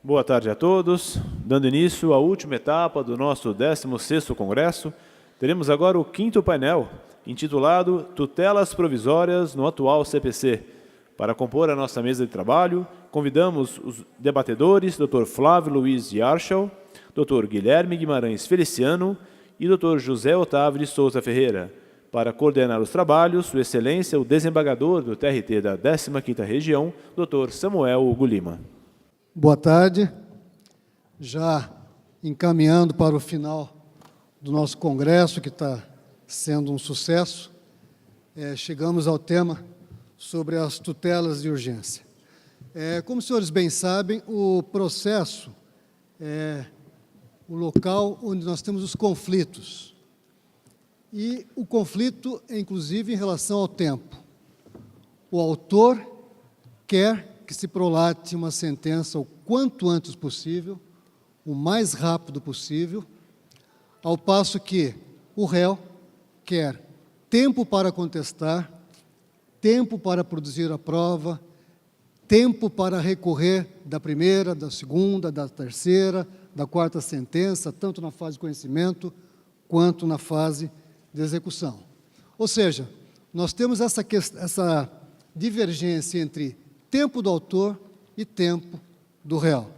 Boa tarde a todos. Dando início à última etapa do nosso 16º Congresso, teremos agora o 5º painel, intitulado Tutelas Provisórias no atual CPC. Para compor a nossa mesa de trabalho, convidamos os debatedores Dr. Flávio Luiz Yarshall, Dr. Guilherme Guimarães Feliciano e Dr. José Otávio de Souza Ferreira. Para coordenar os trabalhos, Sua Excelência, o desembargador do TRT da 15ª Região, Dr. Samuel Hugo Lima. Boa tarde. Já encaminhando para o final do nosso congresso, que está sendo um sucesso, chegamos ao tema sobre as tutelas de urgência. Como os senhores bem sabem, o processo é o local onde nós temos os conflitos. E o conflito é, inclusive, em relação ao tempo. O autor quer que se prolate uma sentença o quanto antes possível, o mais rápido possível, ao passo que o réu quer tempo para contestar, tempo para produzir a prova, tempo para recorrer da primeira, da segunda, da terceira, da quarta sentença, tanto na fase de conhecimento quanto na fase de execução. Ou seja, nós temos essa divergência entre tempo do autor e tempo do réu.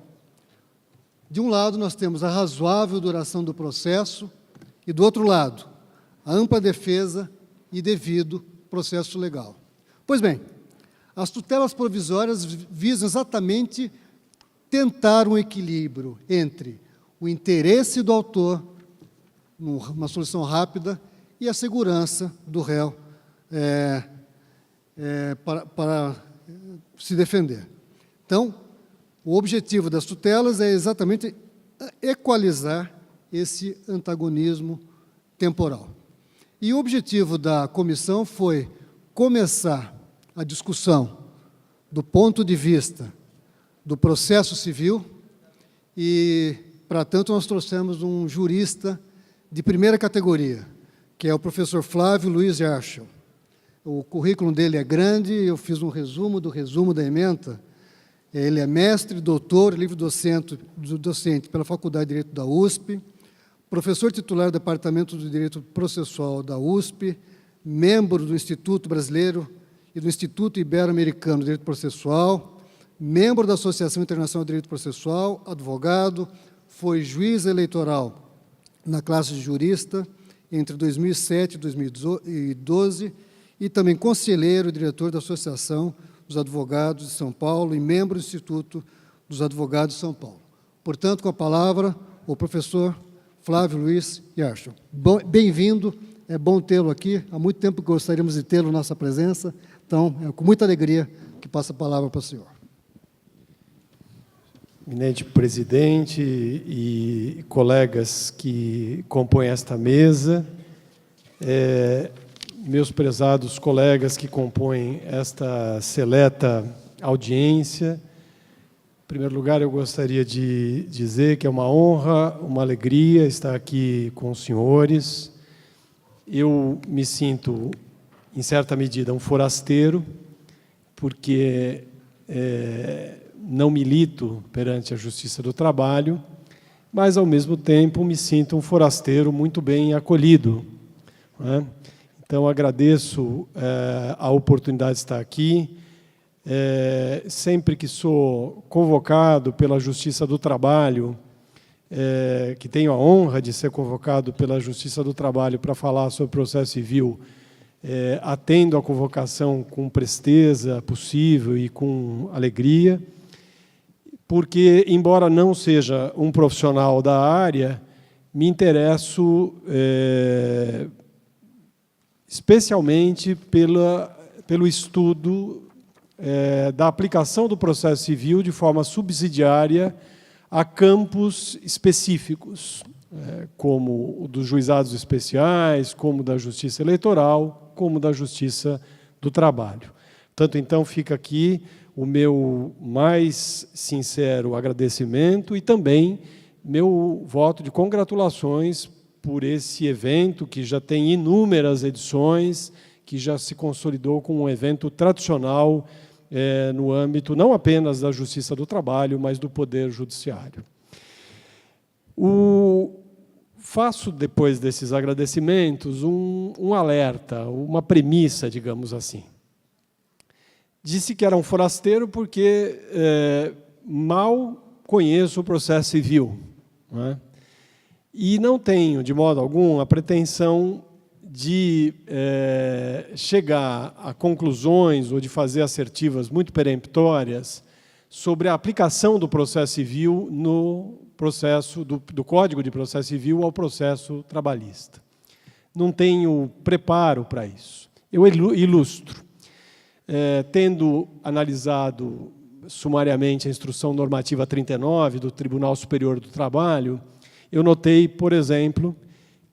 De um lado, nós temos a razoável duração do processo e, do outro lado, a ampla defesa e devido processo legal. Pois bem, as tutelas provisórias visam exatamente tentar um equilíbrio entre o interesse do autor, numa solução rápida, e a segurança do réu para se defender. Então, o objetivo das tutelas é exatamente equalizar esse antagonismo temporal. E o objetivo da comissão foi começar a discussão do ponto de vista do processo civil e, para tanto, nós trouxemos um jurista de primeira categoria, que é o professor Flávio Luiz Yarshall. O currículo dele é grande, eu fiz um resumo do resumo da ementa. Ele é mestre, doutor, livre-docente pela Faculdade de Direito da USP, professor titular do Departamento de Direito Processual da USP, membro do Instituto Brasileiro e do Instituto Ibero-Americano de Direito Processual, membro da Associação Internacional de Direito Processual, advogado, foi juiz eleitoral na classe de jurista entre 2007 e 2012, e também conselheiro e diretor da Associação dos Advogados de São Paulo e membro do Instituto dos Advogados de São Paulo. Portanto, com a palavra, o professor Flávio Luiz Yarshall. Bem-vindo, é bom tê-lo aqui, há muito tempo que gostaríamos de tê-lo na nossa presença, então, é com muita alegria que passo a palavra para o senhor. Eminente presidente e colegas que compõem esta mesa, meus prezados colegas que compõem esta seleta audiência, em primeiro lugar, eu gostaria de dizer que é uma honra, uma alegria estar aqui com os senhores. Eu me sinto, em certa medida, um forasteiro, porque não milito perante a Justiça do Trabalho, mas, ao mesmo tempo, me sinto um forasteiro muito bem acolhido, não é? Então, agradeço a oportunidade de estar aqui. Sempre que sou convocado pela Justiça do Trabalho, que tenho a honra de ser convocado pela Justiça do Trabalho para falar sobre processo civil, atendo a convocação com presteza possível e com alegria, porque, embora não seja um profissional da área, me interesso especialmente pelo estudo da aplicação do processo civil de forma subsidiária a campos específicos, como o dos juizados especiais, como da Justiça Eleitoral, como da Justiça do Trabalho. Portanto, então, fica aqui o meu mais sincero agradecimento e também meu voto de congratulações por esse evento que já tem inúmeras edições, que já se consolidou como um evento tradicional no âmbito não apenas da Justiça do Trabalho, mas do Poder Judiciário. Faço, depois desses agradecimentos, um alerta, uma premissa, digamos assim. Disse que era um forasteiro porque mal conheço o processo civil, não é? E não tenho, de modo algum, a pretensão de chegar a conclusões ou de fazer assertivas muito peremptórias sobre a aplicação do processo civil no processo do Código de Processo Civil ao processo trabalhista. Não tenho preparo para isso. Eu ilustro. Tendo analisado sumariamente a Instrução Normativa 39 do Tribunal Superior do Trabalho, eu notei, por exemplo,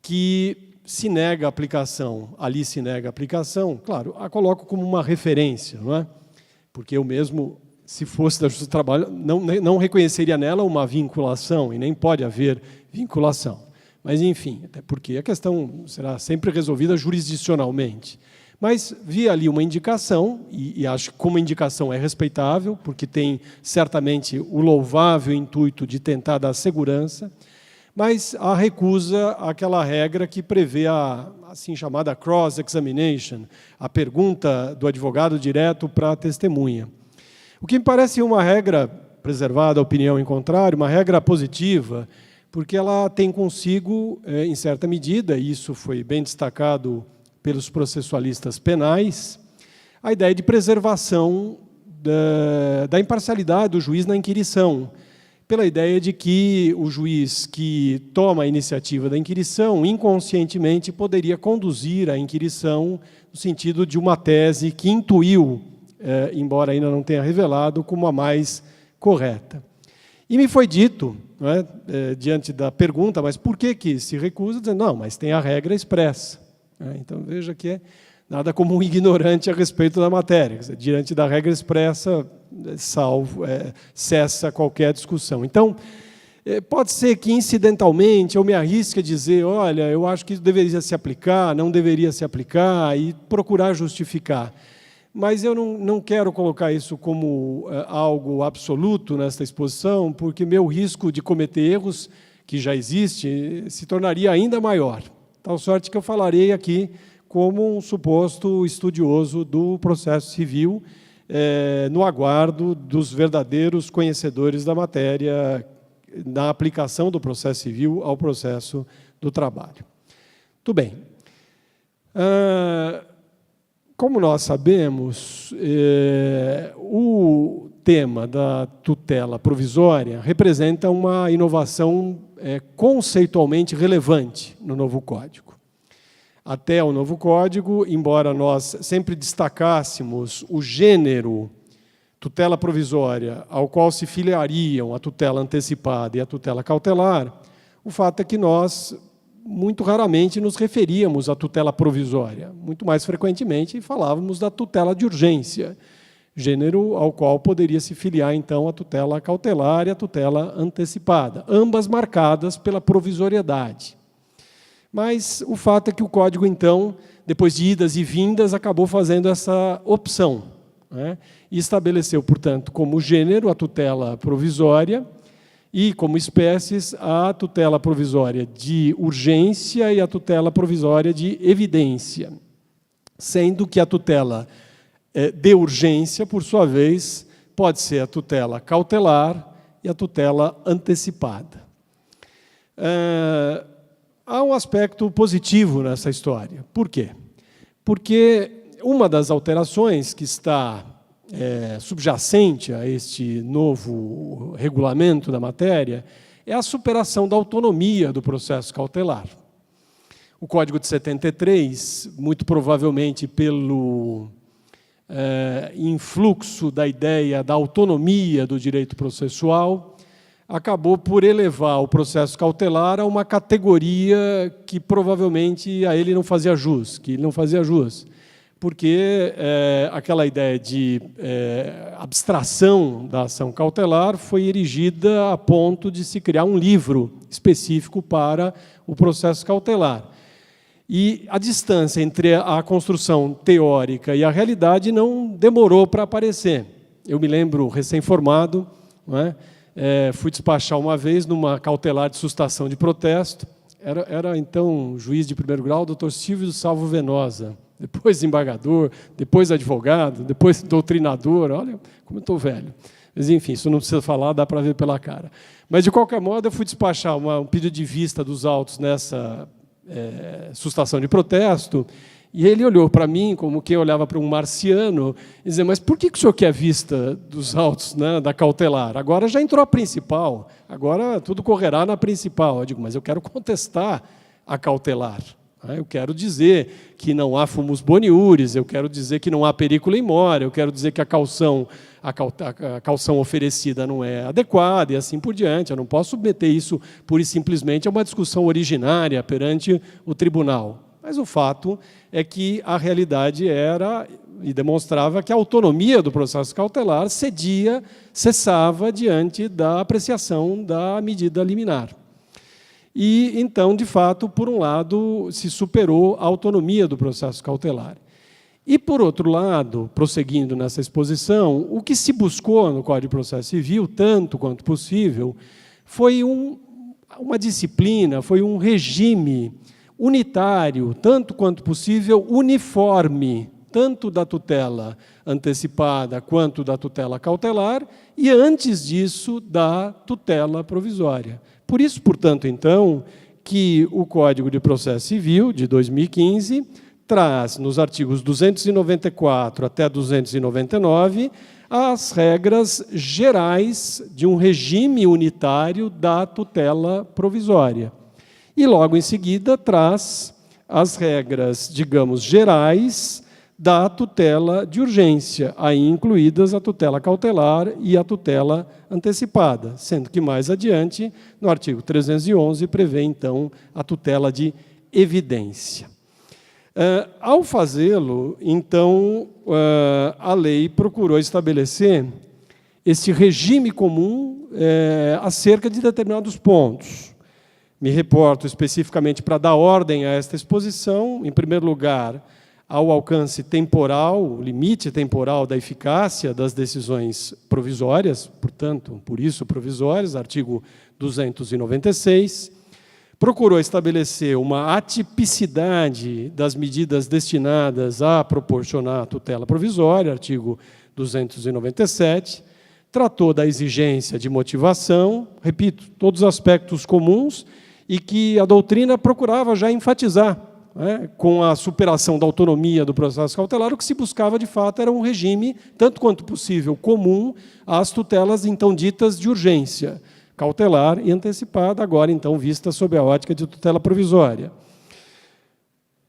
que se nega a aplicação, ali se nega a aplicação, claro, a coloco como uma referência, não é? Porque eu mesmo, se fosse da Justiça do Trabalho, não reconheceria nela uma vinculação, e nem pode haver vinculação. Mas, enfim, até porque a questão será sempre resolvida jurisdicionalmente. Mas vi ali uma indicação, e acho que como indicação é respeitável, porque tem certamente o louvável intuito de tentar dar segurança, mas a recusa àquela regra que prevê a assim chamada cross-examination, a pergunta do advogado direto para a testemunha. O que me parece uma regra, preservada a opinião em contrário, uma regra positiva, porque ela tem consigo, em certa medida, e isso foi bem destacado pelos processualistas penais, a ideia de preservação da imparcialidade do juiz na inquirição, pela ideia de que o juiz que toma a iniciativa da inquirição, inconscientemente, poderia conduzir a inquirição no sentido de uma tese que intuiu, embora ainda não tenha revelado, como a mais correta. E me foi dito, não é, diante da pergunta, mas por que se recusa? Dizendo, não, mas tem a regra expressa. Então, veja que é nada como um ignorante a respeito da matéria. Quer dizer, diante da regra expressa, cessa qualquer discussão. Então, pode ser que, incidentalmente, eu me arrisque a dizer, olha, eu acho que isso deveria se aplicar, não deveria se aplicar, e procurar justificar. Mas eu não quero colocar isso como algo absoluto nesta exposição, porque meu risco de cometer erros, que já existe, se tornaria ainda maior. Tal sorte que eu falarei aqui como um suposto estudioso do processo civil, no aguardo dos verdadeiros conhecedores da matéria, na aplicação do processo civil ao processo do trabalho. Muito bem. Como nós sabemos, o tema da tutela provisória representa uma inovação conceitualmente relevante no novo Código. Até o novo Código, embora nós sempre destacássemos o gênero tutela provisória ao qual se filiariam a tutela antecipada e a tutela cautelar, o fato é que nós muito raramente nos referíamos à tutela provisória. Muito mais frequentemente falávamos da tutela de urgência, gênero ao qual poderia se filiar, então, a tutela cautelar e a tutela antecipada, ambas marcadas pela provisoriedade. Mas o fato é que o Código, então, depois de idas e vindas, acabou fazendo essa opção, né? E estabeleceu, portanto, como gênero a tutela provisória e, como espécies, a tutela provisória de urgência e a tutela provisória de evidência, sendo que a tutela de urgência, por sua vez, pode ser a tutela cautelar e a tutela antecipada. Há um aspecto positivo nessa história. Por quê? Porque uma das alterações que está subjacente a este novo regulamento da matéria é a superação da autonomia do processo cautelar. O Código de 73, muito provavelmente pelo influxo da ideia da autonomia do direito processual, acabou por elevar o processo cautelar a uma categoria que provavelmente a ele não fazia jus, porque aquela ideia de abstração da ação cautelar foi erigida a ponto de se criar um livro específico para o processo cautelar. E a distância entre a construção teórica e a realidade não demorou para aparecer. Eu me lembro, recém-formado, não é? Fui despachar uma vez numa cautelar de sustação de protesto. Era então, juiz de primeiro grau, doutor Silvio Salvo Venosa, depois desembargador, depois advogado, depois doutrinador. Olha como eu estou velho. Mas, enfim, isso não precisa falar, dá para ver pela cara. Mas, de qualquer modo, eu fui despachar um pedido de vista dos autos nessa sustação de protesto, e ele olhou para mim como quem olhava para um marciano e dizia: mas por que o senhor quer vista dos autos, né, da cautelar? Agora já entrou a principal, agora tudo correrá na principal. Eu digo: mas eu quero contestar a cautelar. Eu quero dizer que não há fumus boniuris, eu quero dizer que não há periculum in more, eu quero dizer que a caução oferecida não é adequada, e assim por diante. Eu não posso submeter isso pura e simplesmente a uma discussão originária perante o tribunal. Mas o fato é que a realidade era e demonstrava que a autonomia do processo cautelar cessava diante da apreciação da medida liminar. E, então, de fato, por um lado, se superou a autonomia do processo cautelar. E, por outro lado, prosseguindo nessa exposição, o que se buscou no Código de Processo Civil, tanto quanto possível, foi uma disciplina, foi um regime unitário, tanto quanto possível, uniforme, tanto da tutela antecipada quanto da tutela cautelar, e, antes disso, da tutela provisória. Por isso, portanto, então, que o Código de Processo Civil, de 2015, traz, nos artigos 294 até 299, as regras gerais de um regime unitário da tutela provisória. E, logo em seguida, traz as regras, digamos, gerais da tutela de urgência, aí incluídas a tutela cautelar e a tutela antecipada, sendo que mais adiante, no artigo 311, prevê, então, a tutela de evidência. Ao fazê-lo, então, a lei procurou estabelecer esse regime comum acerca de determinados pontos. Me reporto especificamente para dar ordem a esta exposição, em primeiro lugar, ao alcance temporal, limite temporal da eficácia das decisões provisórias, portanto, por isso provisórias, artigo 296, procurou estabelecer uma atipicidade das medidas destinadas a proporcionar a tutela provisória, artigo 297, tratou da exigência de motivação, repito, todos os aspectos comuns e que a doutrina procurava já enfatizar. Com a superação da autonomia do processo cautelar, o que se buscava, de fato, era um regime, tanto quanto possível, comum às tutelas, então, ditas de urgência, cautelar e antecipada, agora, então, vista sob a ótica de tutela provisória.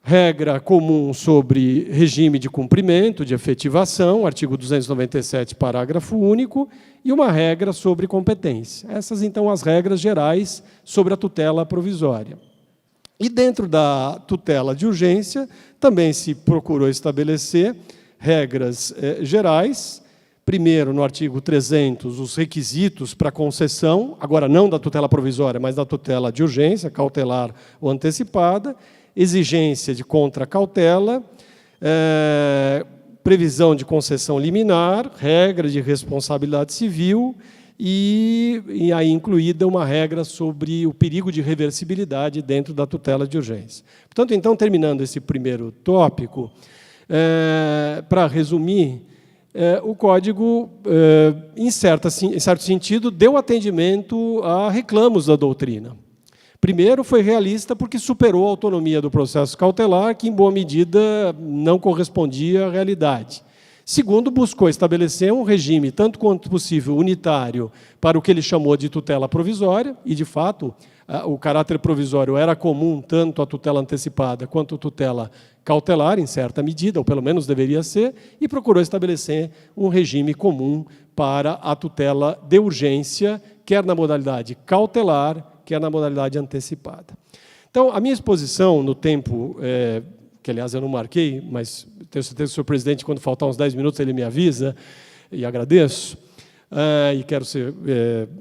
Regra comum sobre regime de cumprimento, de efetivação, artigo 297, parágrafo único, e uma regra sobre competência. Essas, então, as regras gerais sobre a tutela provisória. E, dentro da tutela de urgência, também se procurou estabelecer regras gerais. Primeiro, no artigo 300, os requisitos para concessão, agora não da tutela provisória, mas da tutela de urgência, cautelar ou antecipada, exigência de contracautela, previsão de concessão liminar, regra de responsabilidade civil, e aí incluída uma regra sobre o perigo de reversibilidade dentro da tutela de urgência. Portanto, então, terminando esse primeiro tópico, para resumir, o Código, em certo sentido, deu atendimento a reclamos da doutrina. Primeiro, foi realista porque superou a autonomia do processo cautelar, que, em boa medida, não correspondia à realidade. Segundo, buscou estabelecer um regime, tanto quanto possível, unitário para o que ele chamou de tutela provisória, e, de fato, o caráter provisório era comum tanto à tutela antecipada quanto à tutela cautelar, em certa medida, ou pelo menos deveria ser, e procurou estabelecer um regime comum para a tutela de urgência, quer na modalidade cautelar, quer na modalidade antecipada. Então, a minha exposição no tempo, que, aliás, eu não marquei, mas tenho certeza que o senhor presidente, quando faltar uns 10 minutos, ele me avisa, e agradeço, e quero ser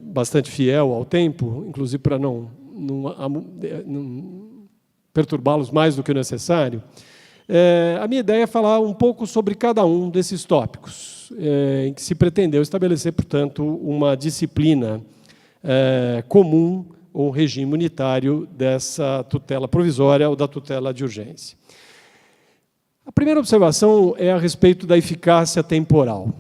bastante fiel ao tempo, inclusive para não perturbá-los mais do que o necessário, a minha ideia é falar um pouco sobre cada um desses tópicos, em que se pretendeu estabelecer, portanto, uma disciplina comum ou regime unitário dessa tutela provisória ou da tutela de urgência. A primeira observação é a respeito da eficácia temporal.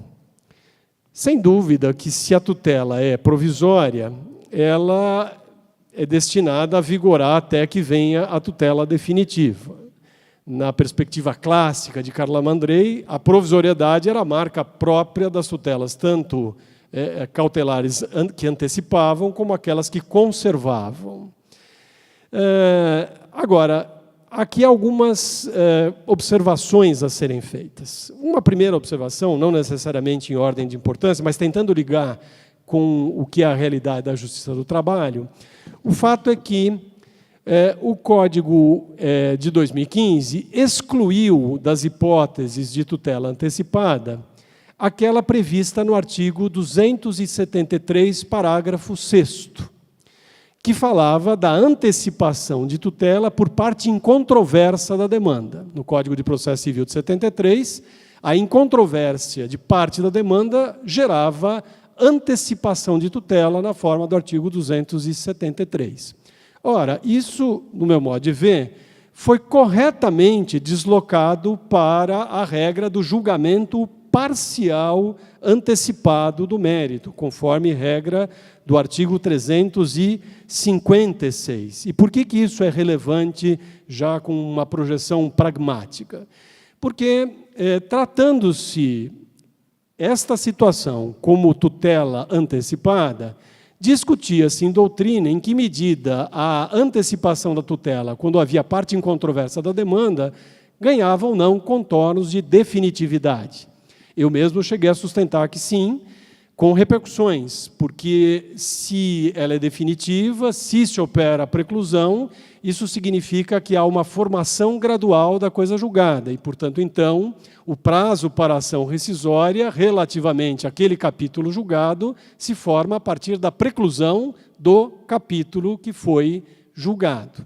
Sem dúvida que, se a tutela é provisória, ela é destinada a vigorar até que venha a tutela definitiva. Na perspectiva clássica de Carla Mandrei, a provisoriedade era a marca própria das tutelas, tanto cautelares que antecipavam, como aquelas que conservavam. Agora, aqui há algumas observações a serem feitas. Uma primeira observação, não necessariamente em ordem de importância, mas tentando ligar com o que é a realidade da Justiça do Trabalho, o fato é que o Código de 2015 excluiu das hipóteses de tutela antecipada aquela prevista no artigo 273, parágrafo 6º, que falava da antecipação de tutela por parte incontroversa da demanda. No Código de Processo Civil de 73, a incontrovérsia de parte da demanda gerava antecipação de tutela na forma do artigo 273. Ora, isso, no meu modo de ver, foi corretamente deslocado para a regra do julgamento parcial antecipado do mérito, conforme regra do artigo 356. E por que isso é relevante, já com uma projeção pragmática? Porque, tratando-se esta situação como tutela antecipada, discutia-se em doutrina em que medida a antecipação da tutela, quando havia parte incontroversa da demanda, ganhava ou não contornos de definitividade. Eu mesmo cheguei a sustentar que sim, com repercussões, porque se ela é definitiva, se opera a preclusão, isso significa que há uma formação gradual da coisa julgada e, portanto, então, o prazo para a ação rescisória, relativamente àquele capítulo julgado, se forma a partir da preclusão do capítulo que foi julgado.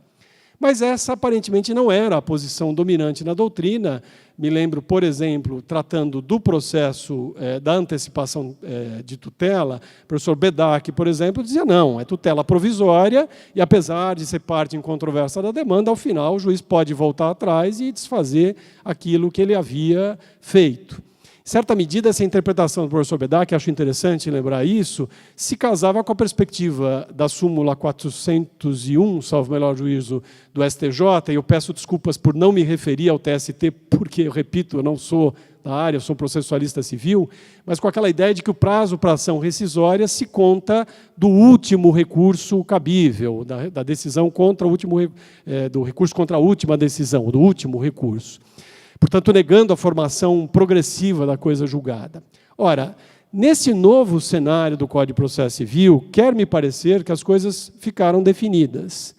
Mas essa, aparentemente, não era a posição dominante na doutrina. Me lembro, por exemplo, tratando do processo da antecipação de tutela, o professor Bedak, por exemplo, dizia não, é tutela provisória e, apesar de ser parte incontroversa da demanda, ao final o juiz pode voltar atrás e desfazer aquilo que ele havia feito. Em certa medida, essa interpretação do professor Bedak, acho interessante lembrar isso, se casava com a perspectiva da súmula 401, salvo melhor juízo, do STJ, e eu peço desculpas por não me referir ao TST, porque, eu repito, eu não sou da área, eu sou processualista civil, mas com aquela ideia de que o prazo para ação rescisória se conta do último recurso cabível, da decisão contra o último, do recurso contra a última decisão, do último recurso. Portanto, negando a formação progressiva da coisa julgada. Ora, nesse novo cenário do Código de Processo Civil, quer me parecer que as coisas ficaram definidas.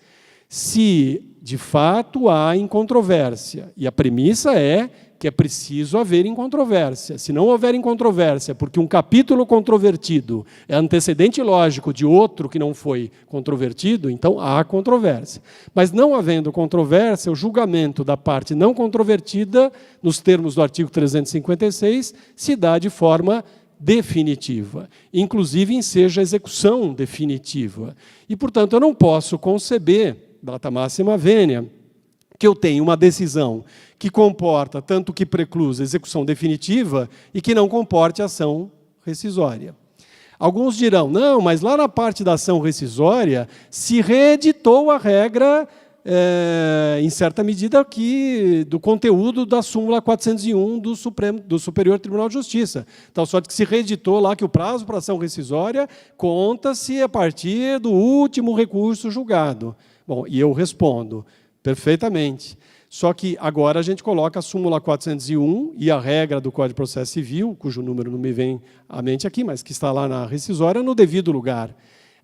Se, de fato, há incontrovérsia, e a premissa é que é preciso haver incontrovérsia. Se não houver incontrovérsia, porque um capítulo controvertido é antecedente lógico de outro que não foi controvertido, então há controvérsia. Mas não havendo controvérsia, o julgamento da parte não controvertida, nos termos do artigo 356, se dá de forma definitiva, inclusive enseja a execução definitiva. E, portanto, eu não posso conceber, data máxima vênia, que eu tenho uma decisão que comporta tanto que preclusa execução definitiva e que não comporte ação rescisória. Alguns dirão, não, mas lá na parte da ação rescisória se reeditou a regra, em certa medida, aqui, do conteúdo da súmula 401 do Superior Tribunal de Justiça. Tal sorte que se reeditou lá que o prazo para ação rescisória conta-se a partir do último recurso julgado. Bom, e eu respondo, perfeitamente. Só que agora a gente coloca a súmula 401 e a regra do Código de Processo Civil, cujo número não me vem à mente aqui, mas que está lá na rescisória, no devido lugar.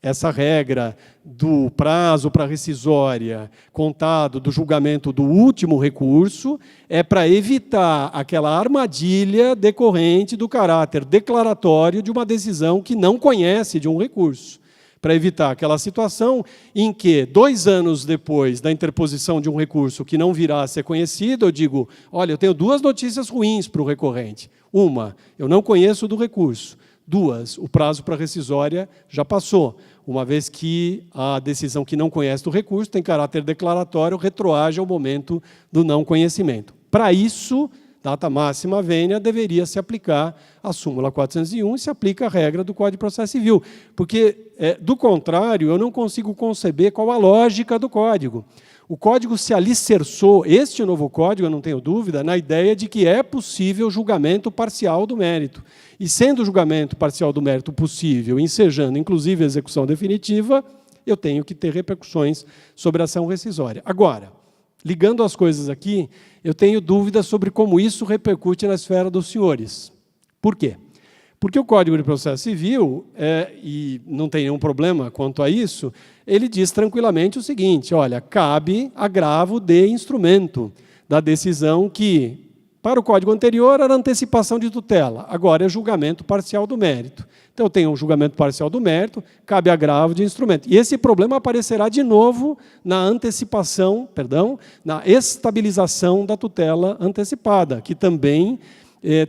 Essa regra do prazo para rescisória contado do julgamento do último recurso é para evitar aquela armadilha decorrente do caráter declaratório de uma decisão que não conhece de um recurso. para evitar aquela situação em que, 2 anos depois da interposição de um recurso que não virá a ser conhecido, eu digo, olha, eu tenho 2 notícias ruins para o recorrente. Uma, eu não conheço do recurso. 2, o prazo para rescisória já passou, uma vez que a decisão que não conhece do recurso tem caráter declaratório, retroage ao momento do não conhecimento. Para isso, data máxima vênia, deveria se aplicar a súmula 401 e se aplica a regra do Código de Processo Civil. Porque, do contrário, eu não consigo conceber qual a lógica do Código. O Código se alicerçou, este novo Código, eu não tenho dúvida, na ideia de que é possível julgamento parcial do mérito. E sendo o julgamento parcial do mérito possível, ensejando inclusive a execução definitiva, eu tenho que ter repercussões sobre a ação rescisória. Agora, ligando as coisas aqui, eu tenho dúvidas sobre como isso repercute na esfera dos senhores. Por quê? Porque o Código de Processo Civil, e não tem nenhum problema quanto a isso, ele diz tranquilamente o seguinte, olha, cabe agravo de instrumento da decisão que, para o Código anterior, era antecipação de tutela, agora é julgamento parcial do mérito. Então, eu tenho um julgamento parcial do mérito, cabe agravo de instrumento. E esse problema aparecerá de novo na antecipação, na estabilização da tutela antecipada, que também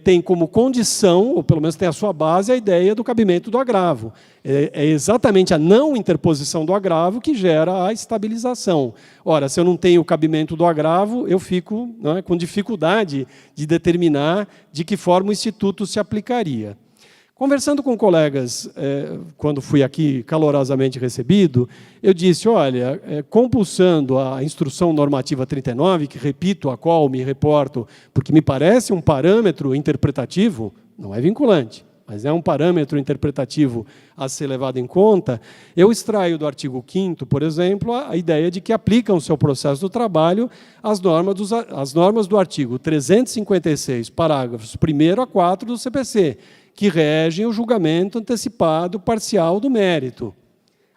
tem como condição, ou pelo menos tem a sua base, a ideia do cabimento do agravo. É exatamente a não interposição do agravo que gera a estabilização. Ora, se eu não tenho o cabimento do agravo, eu fico com dificuldade de determinar de que forma o Instituto se aplicaria. Conversando com colegas, quando fui aqui calorosamente recebido, eu disse, olha, compulsando a Instrução Normativa 39, que repito, a qual me reporto, porque me parece um parâmetro interpretativo, não é vinculante, mas é um parâmetro interpretativo a ser levado em conta, eu extraio do artigo 5º, por exemplo, a ideia de que aplicam o seu processo do trabalho as normas do artigo 356, parágrafos 1º a 4 do CPC, que regem o julgamento antecipado parcial do mérito.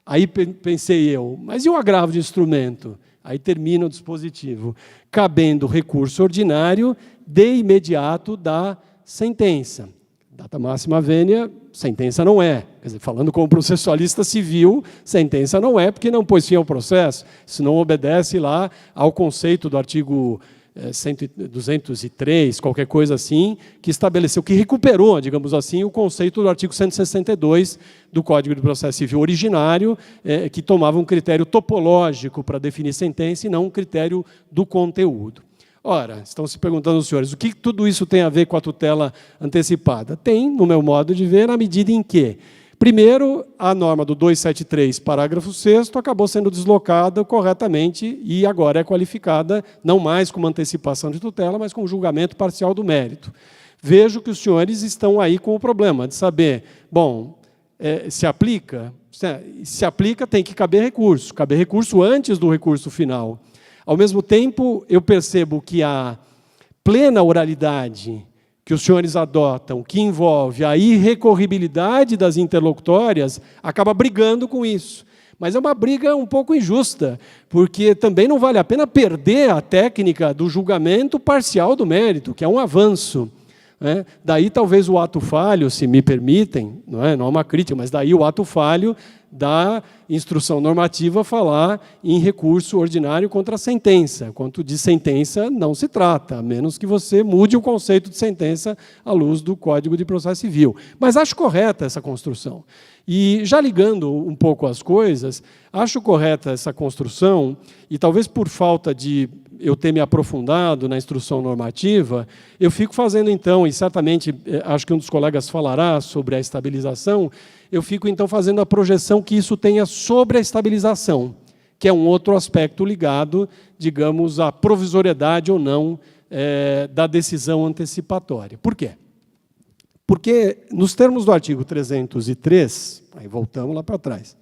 Aí pensei eu, mas e o agravo de instrumento? Aí termina o dispositivo. Cabendo recurso ordinário de imediato da sentença. Data máxima vênia, sentença não é. Quer dizer, falando como processualista civil, sentença não é, porque não pôs fim ao processo, se não obedece lá ao conceito do artigo 203, qualquer coisa assim, que estabeleceu, que recuperou, digamos assim, o conceito do artigo 162 do Código de Processo Civil originário, que tomava um critério topológico para definir sentença e não um critério do conteúdo. Ora, estão se perguntando os senhores, o que tudo isso tem a ver com a tutela antecipada? Tem, no meu modo de ver, na medida em que, primeiro, a norma do 273, parágrafo 6º, acabou sendo deslocada corretamente e agora é qualificada não mais como antecipação de tutela, mas como julgamento parcial do mérito. Vejo que os senhores estão aí com o problema de saber, bom, se aplica, tem que caber recurso antes do recurso final. Ao mesmo tempo, eu percebo que a plena oralidade que os senhores adotam, que envolve a irrecorribilidade das interlocutórias, acaba brigando com isso. Mas é uma briga um pouco injusta, porque também não vale a pena perder a técnica do julgamento parcial do mérito, que é um avanço. Daí talvez o ato falho, se me permitem, não é uma crítica, mas daí o ato falho da instrução normativa falar em recurso ordinário contra a sentença. Quanto de sentença não se trata, a menos que você mude o conceito de sentença à luz do Código de Processo Civil. Mas acho correta essa construção. E já ligando um pouco as coisas, acho correta essa construção, e talvez por falta de eu ter me aprofundado na instrução normativa, eu fico fazendo então, e certamente acho que um dos colegas falará sobre a estabilização, eu fico então fazendo a projeção que isso tenha sobre a estabilização, que é um outro aspecto ligado, digamos, à provisoriedade ou não da decisão antecipatória. Por quê? Porque, nos termos do artigo 303, aí voltamos lá para trás,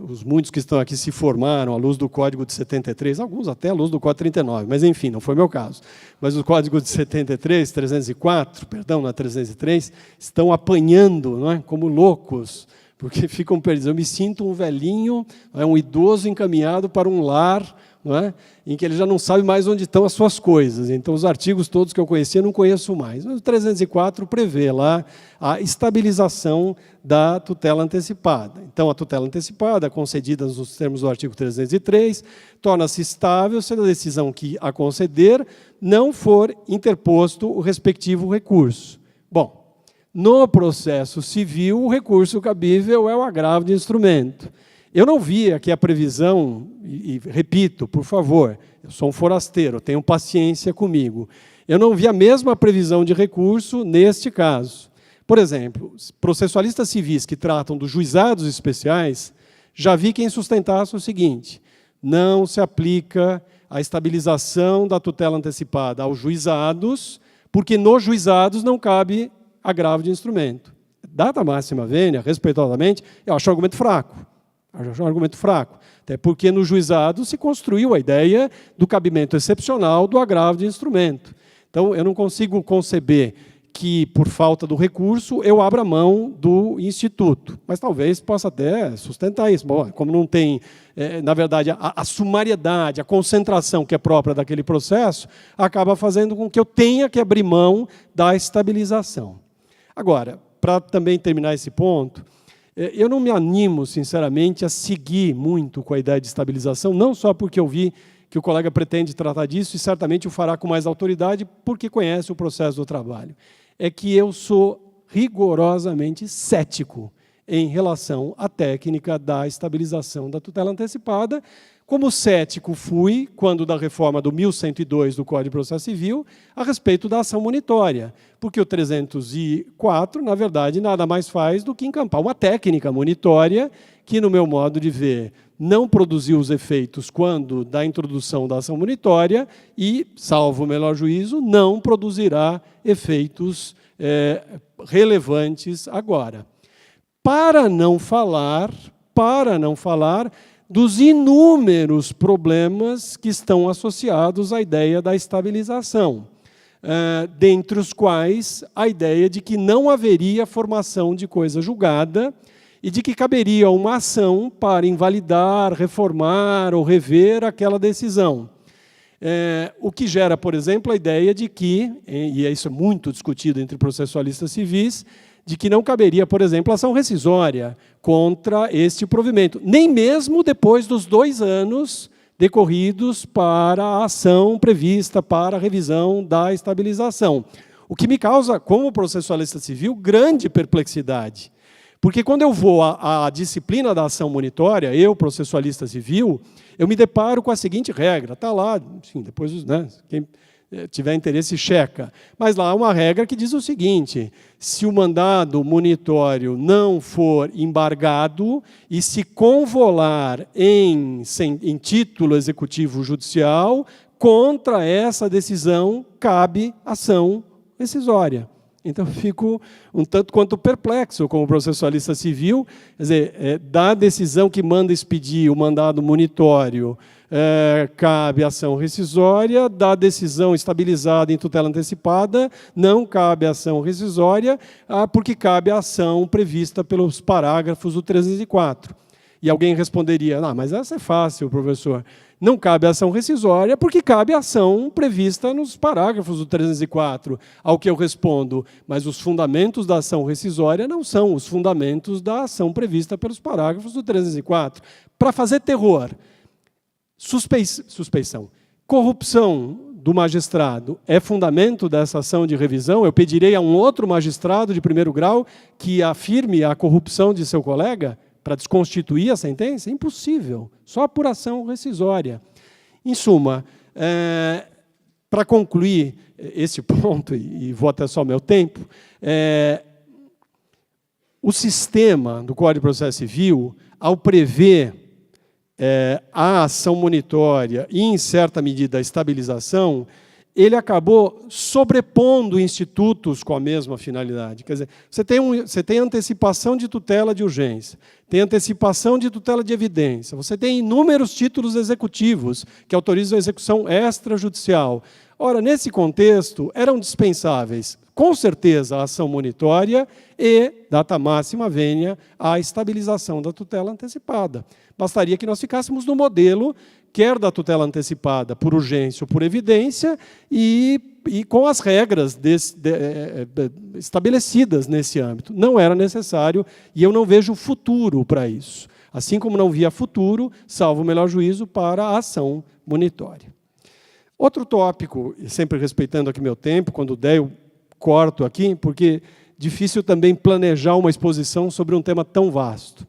os muitos que estão aqui se formaram à luz do Código de 73, alguns até à luz do Código 39, mas, enfim, não foi meu caso. Mas o Código de 73, 304, perdão, na 303, estão apanhando como loucos, porque ficam perdidos. Eu me sinto um velhinho, um idoso encaminhado para um lar não é? Em que ele já não sabe mais onde estão as suas coisas. Então, os artigos todos que eu conhecia, não conheço mais. Mas o 304 prevê lá a estabilização da tutela antecipada. Então, a tutela antecipada, concedida nos termos do artigo 303, torna-se estável se a decisão que a conceder não for interposto o respectivo recurso. Bom, no processo civil, o recurso cabível é o agravo de instrumento. Eu não vi aqui a previsão, e repito, por favor, eu sou um forasteiro, tenham paciência comigo. Eu não vi a mesma previsão de recurso neste caso. Por exemplo, processualistas civis que tratam dos juizados especiais, já vi quem sustentasse o seguinte: não se aplica a estabilização da tutela antecipada aos juizados, porque nos juizados não cabe agravo de instrumento. Data máxima vênia, respeitosamente, eu acho um argumento fraco. Acho um argumento fraco, até porque no juizado se construiu a ideia do cabimento excepcional do agravo de instrumento. Então, eu não consigo conceber que, por falta do recurso, eu abra mão do instituto. Mas talvez possa até sustentar isso. Bom, como não tem, na verdade, a sumariedade, a concentração que é própria daquele processo, acaba fazendo com que eu tenha que abrir mão da estabilização. Agora, para também terminar esse ponto, eu não me animo, sinceramente, a seguir muito com a ideia de estabilização, não só porque eu vi que o colega pretende tratar disso, e certamente o fará com mais autoridade, porque conhece o processo do trabalho. É que eu sou rigorosamente cético em relação à técnica da estabilização da tutela antecipada, como cético fui quando da reforma do 1102 do Código de Processo Civil a respeito da ação monitória, porque o 304, na verdade, nada mais faz do que encampar uma técnica monitória que, no meu modo de ver, não produziu os efeitos quando da introdução da ação monitória e, salvo o melhor juízo, não produzirá efeitos relevantes agora. Para não falar dos inúmeros problemas que estão associados à ideia da estabilização, dentre os quais a ideia de que não haveria formação de coisa julgada e de que caberia uma ação para invalidar, reformar ou rever aquela decisão. O que gera, por exemplo, a ideia de que, e isso é muito discutido entre processualistas civis, de que não caberia, por exemplo, ação rescisória contra este provimento, nem mesmo depois dos 2 anos decorridos para a ação prevista para a revisão da estabilização. O que me causa, como processualista civil, grande perplexidade. Porque quando eu vou à disciplina da ação monitória, eu, processualista civil, eu me deparo com a seguinte regra. Está lá, enfim, depois, né, quem tiver interesse, checa. Mas lá há uma regra que diz o seguinte: se o mandado monitório não for embargado e se convolar em título executivo judicial, contra essa decisão cabe ação rescisória. Então, fico um tanto quanto perplexo como processualista civil, quer dizer, da decisão que manda expedir o mandado monitório, cabe ação rescisória, da decisão estabilizada em tutela antecipada, não cabe ação rescisória, porque cabe a ação prevista pelos parágrafos do 304. E alguém responderia: mas essa é fácil, professor. Não cabe ação rescisória porque cabe a ação prevista nos parágrafos do 304. Ao que eu respondo: mas os fundamentos da ação rescisória não são os fundamentos da ação prevista pelos parágrafos do 304. Para fazer terror, suspeição, corrupção do magistrado é fundamento dessa ação de revisão? Eu pedirei a um outro magistrado de primeiro grau que afirme a corrupção de seu colega para desconstituir a sentença? Impossível, só por ação rescisória. Em suma, para concluir esse ponto, e vou até só o meu tempo, o sistema do Código de Processo Civil, ao prever a ação monitória e, em certa medida, a estabilização, ele acabou sobrepondo institutos com a mesma finalidade. Quer dizer, você tem antecipação de tutela de urgência, tem antecipação de tutela de evidência, você tem inúmeros títulos executivos que autorizam a execução extrajudicial. Ora, nesse contexto, eram dispensáveis com certeza, a ação monitória e, data máxima vênia, a estabilização da tutela antecipada. Bastaria que nós ficássemos no modelo, quer da tutela antecipada por urgência ou por evidência, e com as regras estabelecidas nesse âmbito. Não era necessário, e eu não vejo futuro para isso. Assim como não via futuro, salvo o melhor juízo, para a ação monitória. Outro tópico, sempre respeitando aqui meu tempo, quando der eu corto aqui, porque é difícil também planejar uma exposição sobre um tema tão vasto.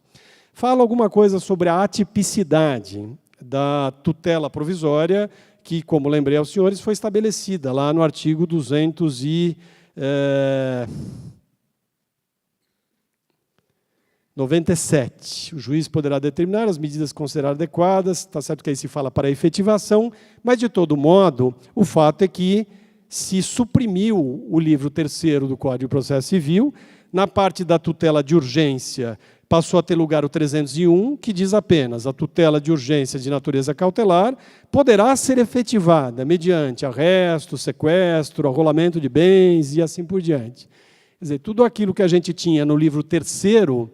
Fala alguma coisa sobre a atipicidade da tutela provisória, que, como lembrei aos senhores, foi estabelecida lá no artigo 297. O juiz poderá determinar as medidas consideradas adequadas, está certo que aí se fala para a efetivação, mas, de todo modo, o fato é que se suprimiu o livro 3º do Código de Processo Civil. Na parte da tutela de urgência, passou a ter lugar o 301, que diz apenas: a tutela de urgência de natureza cautelar poderá ser efetivada mediante arresto, sequestro, arrolamento de bens e assim por diante. Quer dizer, tudo aquilo que a gente tinha no livro 3º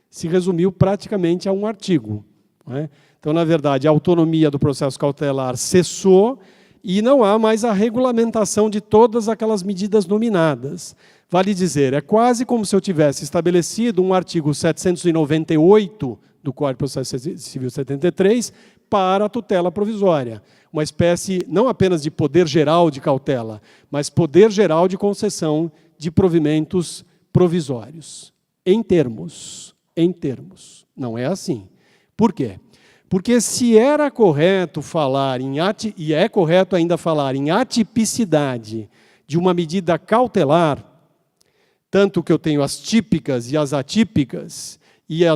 se resumiu praticamente a um artigo, não é? Então, na verdade, a autonomia do processo cautelar cessou e não há mais a regulamentação de todas aquelas medidas nominadas. Vale dizer, é quase como se eu tivesse estabelecido um artigo 798 do Código de Processo Civil 73 para a tutela provisória. Uma espécie não apenas de poder geral de cautela, mas poder geral de concessão de provimentos provisórios. Em termos. Não é assim. Por quê? Porque se era correto falar e é correto ainda falar em atipicidade de uma medida cautelar, tanto que eu tenho as típicas e as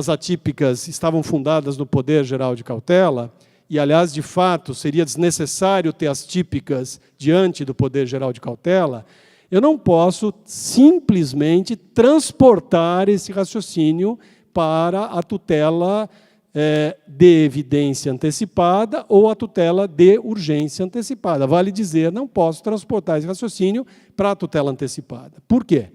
atípicas estavam fundadas no poder geral de cautela, e, aliás, de fato, seria desnecessário ter as típicas diante do poder geral de cautela, eu não posso simplesmente transportar esse raciocínio para a tutela de evidência antecipada ou a tutela de urgência antecipada. Vale dizer, não posso transportar esse raciocínio para a tutela antecipada. Por quê?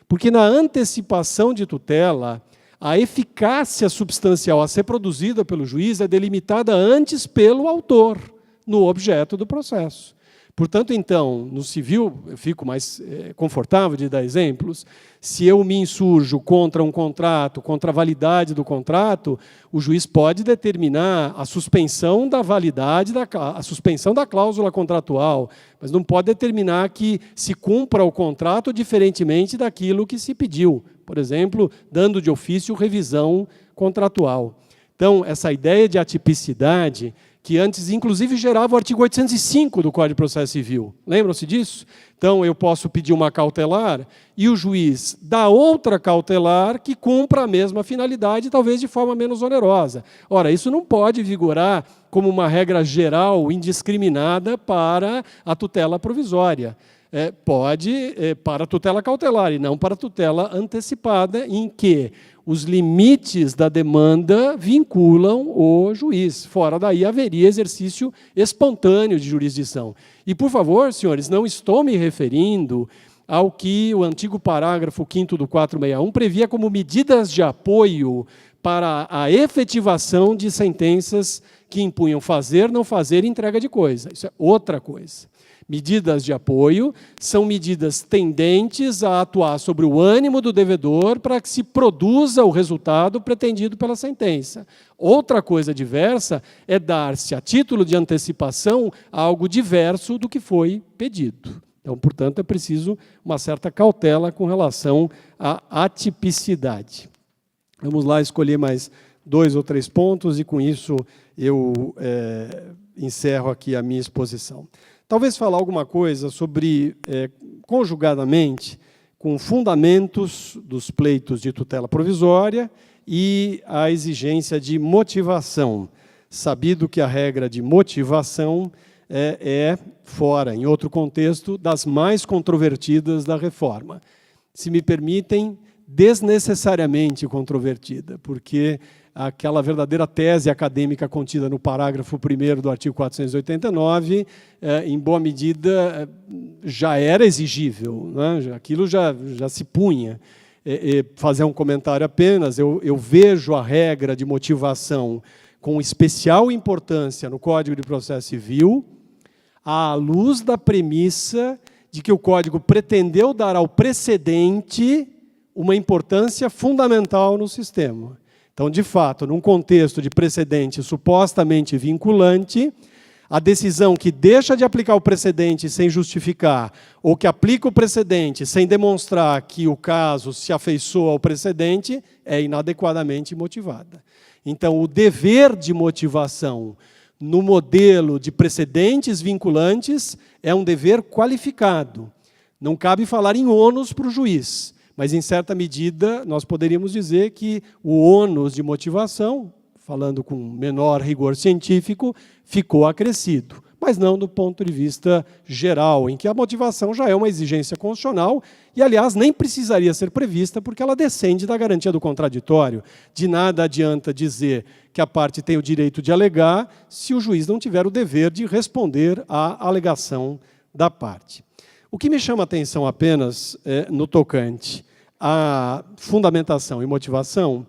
Porque na antecipação de tutela, a eficácia substancial a ser produzida pelo juiz é delimitada antes pelo autor, no objeto do processo. Portanto, então, no civil, eu fico mais confortável de dar exemplos. Se eu me insurjo contra um contrato, contra a validade do contrato, o juiz pode determinar a suspensão da validade, a suspensão da cláusula contratual, mas não pode determinar que se cumpra o contrato diferentemente daquilo que se pediu. Por exemplo, dando de ofício revisão contratual. Então, essa ideia de atipicidade, que antes, inclusive, gerava o artigo 805 do Código de Processo Civil. Lembram-se disso? Então, eu posso pedir uma cautelar e o juiz dá outra cautelar que cumpra a mesma finalidade, talvez de forma menos onerosa. Ora, isso não pode vigorar como uma regra geral, indiscriminada, para a tutela provisória. Pode para a tutela cautelar e não para a tutela antecipada, em que os limites da demanda vinculam o juiz. Fora daí haveria exercício espontâneo de jurisdição. E, por favor, senhores, não estou me referindo ao que o antigo parágrafo 5º do 461 previa como medidas de apoio para a efetivação de sentenças que impunham fazer, não fazer e entrega de coisa. Isso é outra coisa. Medidas de apoio são medidas tendentes a atuar sobre o ânimo do devedor para que se produza o resultado pretendido pela sentença. Outra coisa diversa é dar-se, a título de antecipação, algo diverso do que foi pedido. Então, portanto, é preciso uma certa cautela com relação à atipicidade. Vamos lá escolher mais 2 ou 3 pontos e, com isso, eu encerro aqui a minha exposição. Talvez falar alguma coisa sobre, conjugadamente, com fundamentos dos pleitos de tutela provisória e a exigência de motivação, sabido que a regra de motivação fora, em outro contexto, das mais controvertidas da reforma. Se me permitem, desnecessariamente controvertida, porque aquela verdadeira tese acadêmica contida no parágrafo 1º do artigo 489, em boa medida, já era exigível, né? Aquilo já se punha. Fazer um comentário apenas, eu vejo a regra de motivação com especial importância no Código de Processo Civil, à luz da premissa de que o Código pretendeu dar ao precedente uma importância fundamental no sistema. Então, de fato, num contexto de precedente supostamente vinculante, a decisão que deixa de aplicar o precedente sem justificar, ou que aplica o precedente sem demonstrar que o caso se afeiçoa ao precedente, é inadequadamente motivada. Então, o dever de motivação no modelo de precedentes vinculantes é um dever qualificado. Não cabe falar em ônus para o juiz, mas, em certa medida, nós poderíamos dizer que o ônus de motivação, falando com menor rigor científico, ficou acrescido, mas não do ponto de vista geral, em que a motivação já é uma exigência constitucional e, aliás, nem precisaria ser prevista, porque ela descende da garantia do contraditório. De nada adianta dizer que a parte tem o direito de alegar se o juiz não tiver o dever de responder à alegação da parte. O que me chama a atenção apenas no tocante à fundamentação e motivação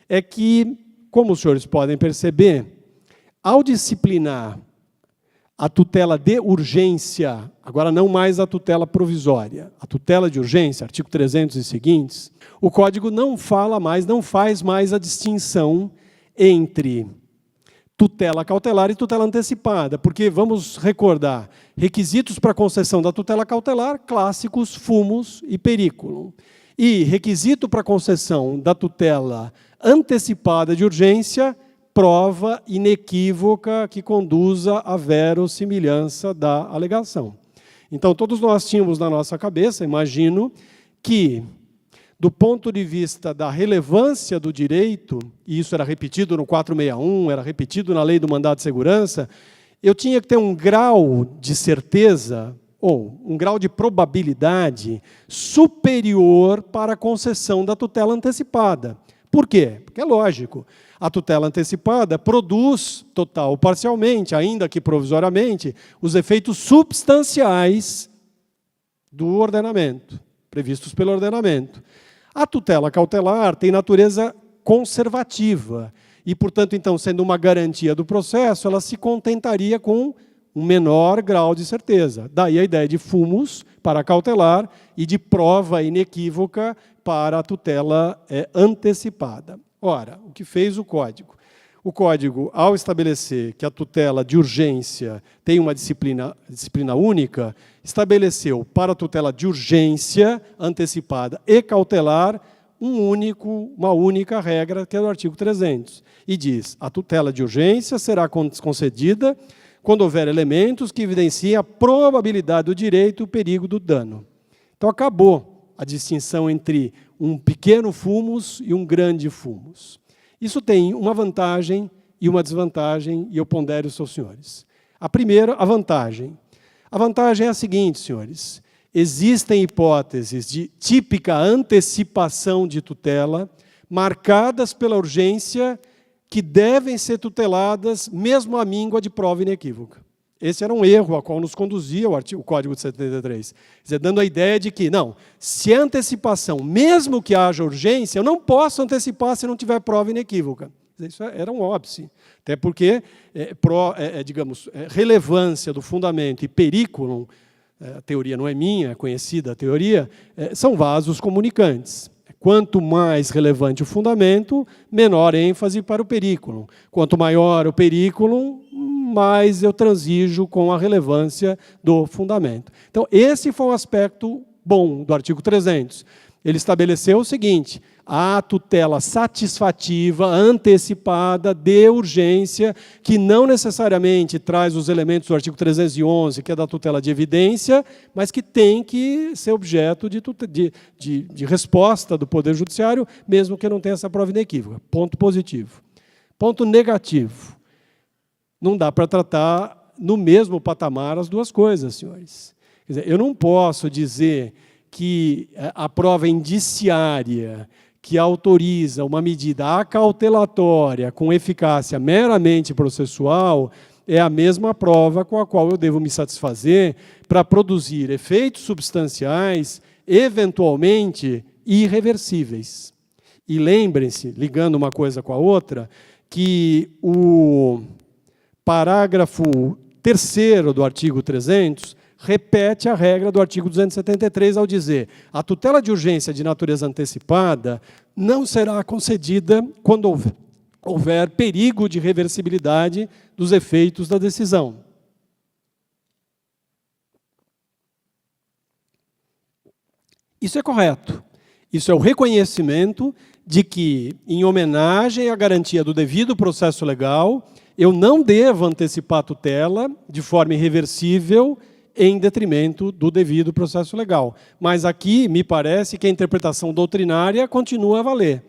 é que, como os senhores podem perceber, ao disciplinar a tutela de urgência, agora não mais a tutela provisória, a tutela de urgência, artigo 300 e seguintes, o Código não faz mais a distinção entre tutela cautelar e tutela antecipada, porque, vamos recordar, requisitos para concessão da tutela cautelar, clássicos, fumus e periculum. E requisito para concessão da tutela antecipada de urgência, prova inequívoca que conduza à verossimilhança da alegação. Então, todos nós tínhamos na nossa cabeça, imagino, que, do ponto de vista da relevância do direito, e isso era repetido no 461, era repetido na lei do mandado de segurança, eu tinha que ter um grau de certeza, ou um grau de probabilidade superior para a concessão da tutela antecipada. Por quê? Porque é lógico, a tutela antecipada produz, total ou parcialmente, ainda que provisoriamente, os efeitos substanciais do ordenamento, previstos pelo ordenamento. A tutela cautelar tem natureza conservativa e, portanto, então, sendo uma garantia do processo, ela se contentaria com um menor grau de certeza. Daí a ideia de fumus para a cautelar e de prova inequívoca para a tutela antecipada. Ora, o que fez o Código? O Código, ao estabelecer que a tutela de urgência tem uma disciplina única, estabeleceu para a tutela de urgência antecipada e cautelar uma única regra, que é do artigo 300. E diz, a tutela de urgência será concedida quando houver elementos que evidenciem a probabilidade do direito e o perigo do dano. Então, acabou a distinção entre um pequeno fumus e um grande fumus. Isso tem uma vantagem e uma desvantagem, e eu pondero aos senhores. A primeira, a vantagem. A vantagem é a seguinte, senhores. Existem hipóteses de típica antecipação de tutela, marcadas pela urgência, que devem ser tuteladas mesmo à míngua de prova inequívoca. Esse era um erro a qual nos conduzia o Código de 73. Quer dizer, dando a ideia de que, não, se é antecipação, mesmo que haja urgência, eu não posso antecipar se não tiver prova inequívoca. Isso era um óbice. Até porque, digamos, relevância do fundamento e periculum, a teoria não é minha, é conhecida a teoria, são vasos comunicantes. Quanto mais relevante o fundamento, menor ênfase para o periculum. Quanto maior o periculum, mais eu transijo com a relevância do fundamento. Então, esse foi um aspecto bom do artigo 300. Ele estabeleceu o seguinte, a tutela satisfativa, antecipada, de urgência, que não necessariamente traz os elementos do artigo 311, que é da tutela de evidência, mas que tem que ser objeto de resposta do Poder Judiciário, mesmo que não tenha essa prova inequívoca. Ponto positivo. Ponto negativo. Não dá para tratar no mesmo patamar as duas coisas, senhores. Quer dizer, eu não posso dizer que a prova indiciária que autoriza uma medida acautelatória com eficácia meramente processual é a mesma prova com a qual eu devo me satisfazer para produzir efeitos substanciais, eventualmente irreversíveis. E lembrem-se, ligando uma coisa com a outra, que o parágrafo 3º do artigo 300 repete a regra do artigo 273 ao dizer: a tutela de urgência de natureza antecipada não será concedida quando houver perigo de reversibilidade dos efeitos da decisão. Isso é correto. Isso é o reconhecimento de que, em homenagem à garantia do devido processo legal, eu não devo antecipar a tutela de forma irreversível em detrimento do devido processo legal. Mas aqui, me parece que a interpretação doutrinária continua a valer.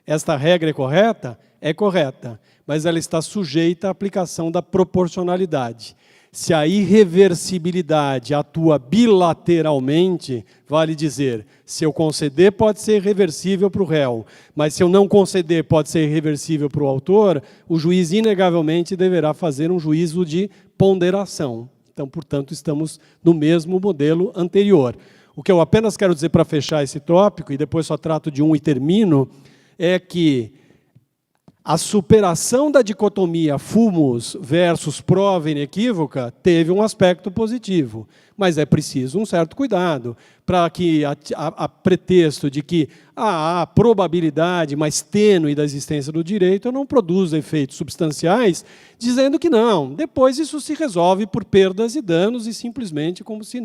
Esta regra é correta? É correta, mas ela está sujeita à aplicação da proporcionalidade. Se a irreversibilidade atua bilateralmente, vale dizer, se eu conceder pode ser irreversível para o réu, mas se eu não conceder pode ser irreversível para o autor, o juiz inegavelmente deverá fazer um juízo de ponderação. Então, portanto, estamos no mesmo modelo anterior. O que eu apenas quero dizer para fechar esse tópico, e depois só trato de um e termino, é que a superação da dicotomia fumus versus prova inequívoca teve um aspecto positivo, mas é preciso um certo cuidado para que, a pretexto de que há probabilidade mais tênue da existência do direito, eu não produza efeitos substanciais, dizendo que não, depois isso se resolve por perdas e danos e simplesmente como se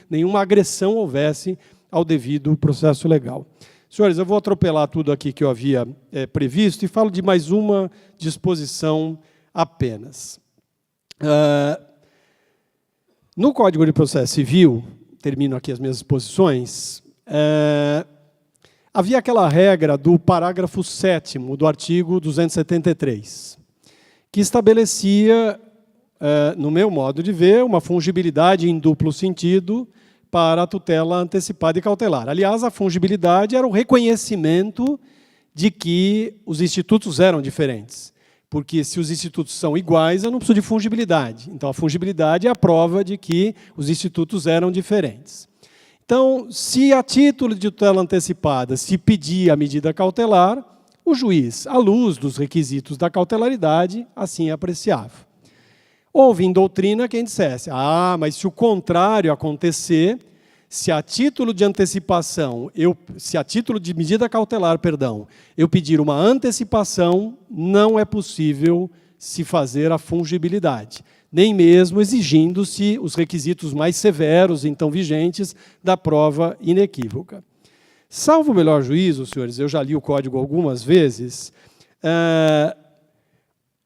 nenhuma agressão houvesse ao devido processo legal. Senhores, eu vou atropelar tudo aqui que eu havia previsto e falo de mais uma disposição apenas. No Código de Processo Civil, termino aqui as minhas exposições, havia aquela regra do parágrafo 7º do artigo 273, que estabelecia, no meu modo de ver, uma fungibilidade em duplo sentido para a tutela antecipada e cautelar. Aliás, a fungibilidade era o reconhecimento de que os institutos eram diferentes. Porque se os institutos são iguais, eu não preciso de fungibilidade. Então, a fungibilidade é a prova de que os institutos eram diferentes. Então, se a título de tutela antecipada se pedia a medida cautelar, o juiz, à luz dos requisitos da cautelaridade, assim apreciava. Houve em doutrina quem dissesse, mas se o contrário acontecer, se a título de antecipação, se a título de medida cautelar, perdão, eu pedir uma antecipação, não é possível se fazer a fungibilidade, nem mesmo exigindo-se os requisitos mais severos, então vigentes, da prova inequívoca. Salvo o melhor juízo, senhores, eu já li o código algumas vezes,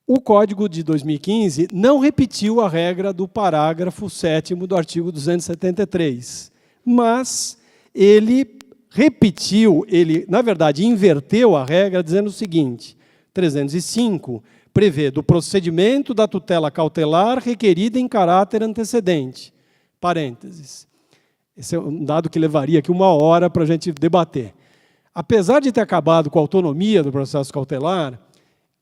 o Código de 2015 não repetiu a regra do parágrafo 7º do artigo 273, mas ele repetiu, na verdade, inverteu a regra dizendo o seguinte: 305 prevê do procedimento da tutela cautelar requerida em caráter antecedente. Parênteses. Esse é um dado que levaria aqui 1 hora para a gente debater. Apesar de ter acabado com a autonomia do processo cautelar,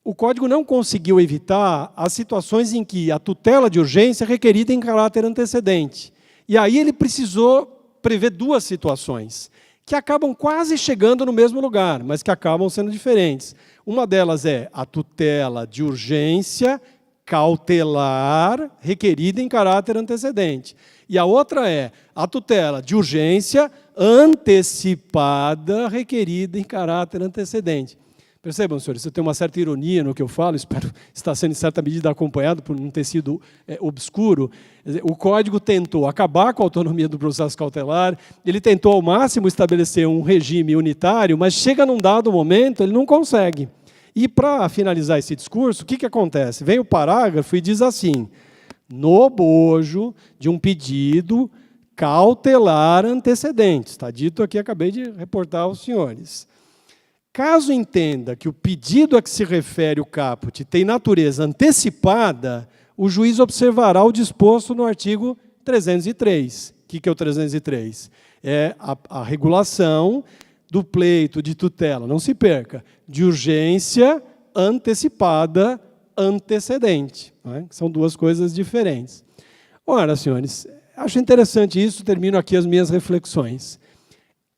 o Código não conseguiu evitar as situações em que a tutela de urgência é requerida em caráter antecedente. E aí ele precisou prever 2 situações, que acabam quase chegando no mesmo lugar, mas que acabam sendo diferentes. Uma delas é a tutela de urgência cautelar requerida em caráter antecedente. E a outra é a tutela de urgência antecipada requerida em caráter antecedente. Percebam, senhores, eu tenho uma certa ironia no que eu falo, espero estar sendo em certa medida acompanhado por não ter sido obscuro. O Código tentou acabar com a autonomia do processo cautelar, ele tentou ao máximo estabelecer um regime unitário, mas chega num dado momento, ele não consegue. E para finalizar esse discurso, o que acontece? Vem o parágrafo e diz assim: no bojo de um pedido cautelar antecedente. Está dito aqui, acabei de reportar aos senhores. Caso entenda que o pedido a que se refere o caput tem natureza antecipada, o juiz observará o disposto no artigo 303, que é o 303? É a regulação do pleito de tutela, não se perca, de urgência antecipada antecedente. Né? São duas coisas diferentes. Ora, senhores, acho interessante isso, termino aqui as minhas reflexões.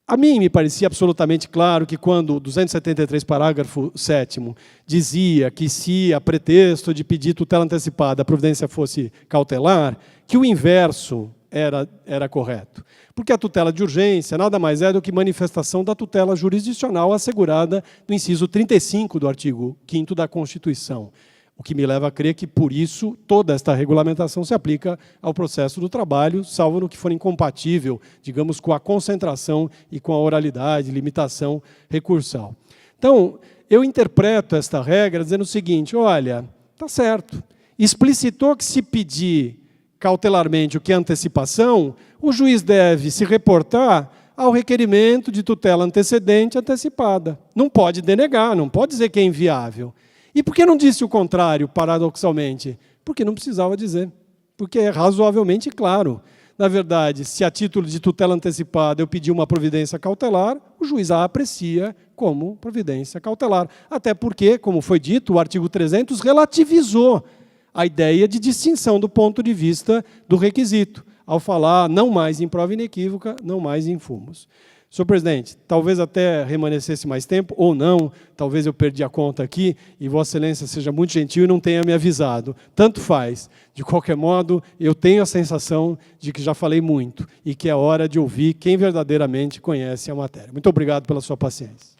A mim me parecia absolutamente claro que quando o 273, parágrafo 7º, dizia que se a pretexto de pedir tutela antecipada a providência fosse cautelar, que o inverso era correto. Porque a tutela de urgência nada mais é do que manifestação da tutela jurisdicional assegurada no inciso 35 do artigo 5º da Constituição. O que me leva a crer que, por isso, toda esta regulamentação se aplica ao processo do trabalho, salvo no que for incompatível, digamos, com a concentração e com a oralidade, limitação recursal. Então, eu interpreto esta regra dizendo o seguinte, olha, está certo, explicitou que se pedir cautelarmente o que é antecipação, o juiz deve se reportar ao requerimento de tutela antecedente antecipada. Não pode denegar, não pode dizer que é inviável. E por que não disse o contrário, paradoxalmente? Porque não precisava dizer. Porque é razoavelmente claro. Na verdade, se a título de tutela antecipada eu pedir uma providência cautelar, o juiz a aprecia como providência cautelar. Até porque, como foi dito, o artigo 300 relativizou a ideia de distinção do ponto de vista do requisito, ao falar não mais em prova inequívoca, não mais em fumos. Senhor presidente, talvez até remanescesse mais tempo, ou não, talvez eu perdi a conta aqui, e Vossa Excelência seja muito gentil e não tenha me avisado. Tanto faz. De qualquer modo, eu tenho a sensação de que já falei muito, e que é hora de ouvir quem verdadeiramente conhece a matéria. Muito obrigado pela sua paciência.